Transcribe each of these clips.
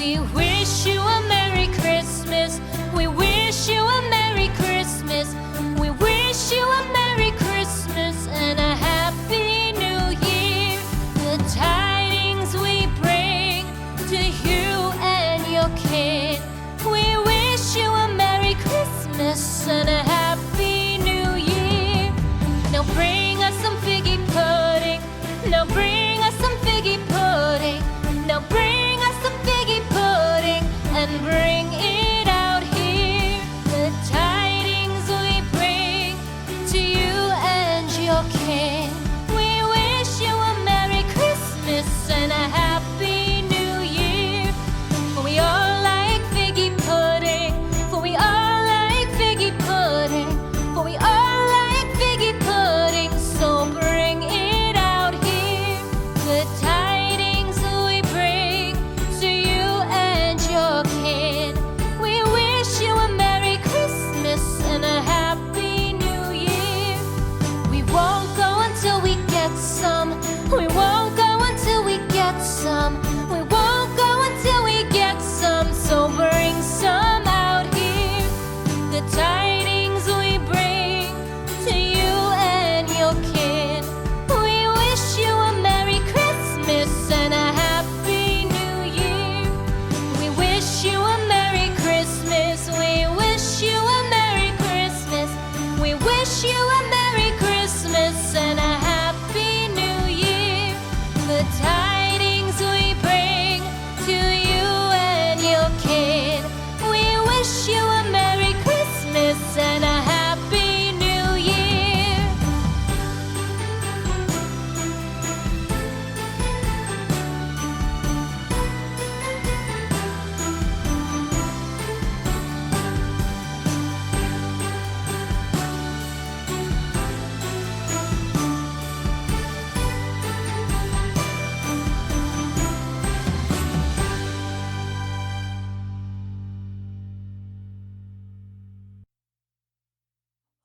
We wish you a Merry Christmas. We wish you a Merry Christmas. We wish you a Merry Christmas and a Happy New Year. The tidings we bring to you and your kin. We wish you a Merry Christmas and a Happy New Year. Now bring us some figgy pudding. Now bring us some figgy pudding. Now bring us some figgy pudding and bring it out here. The tidings we bring to you and your kin. We wish you a Merry Christmas and a Happy New Year. For we all like figgy pudding. For we all like figgy pudding. For we all like figgy pudding. So bring it out here. The tidings we bring to you and your kin. We wish you a Merry Christmas and a Happy New Year. We won't go until we get some. We won't go until we get some. We won't go until we get some. So bring some out here. The tidings we bring to you and your kin. We wish you a Merry Christmas and a Happy New Year. We wish you a Merry Christmas. We wish you a Merry Christmas. We wish you a Merry Christmas and a Happy New Year. The tidings we bring to you and your kin. We wish you a Merry Christmas and a Happy New Year.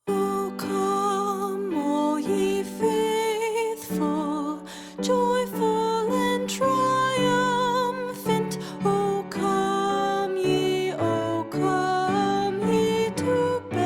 O come, all ye faithful, joyful and triumphant. O come ye to Bethlehem.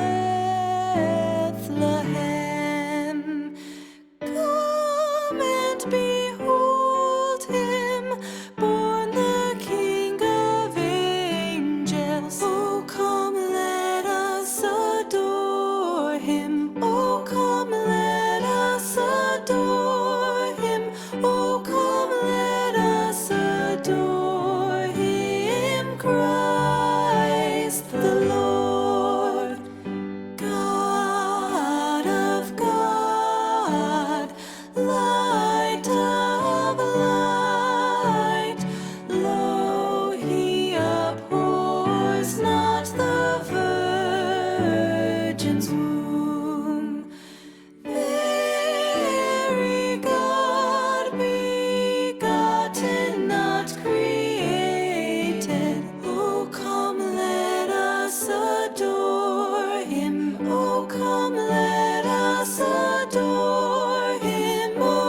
Come and behold him, born the King of angels. O come, let us adore him. O come, let us adore him. O come, let us adore him, Christ the Lord. God of God, light of light, lo, he abhors not the virgin's womb. Very God begotten, not created. O come, let us adore him. O come, let us adore him. O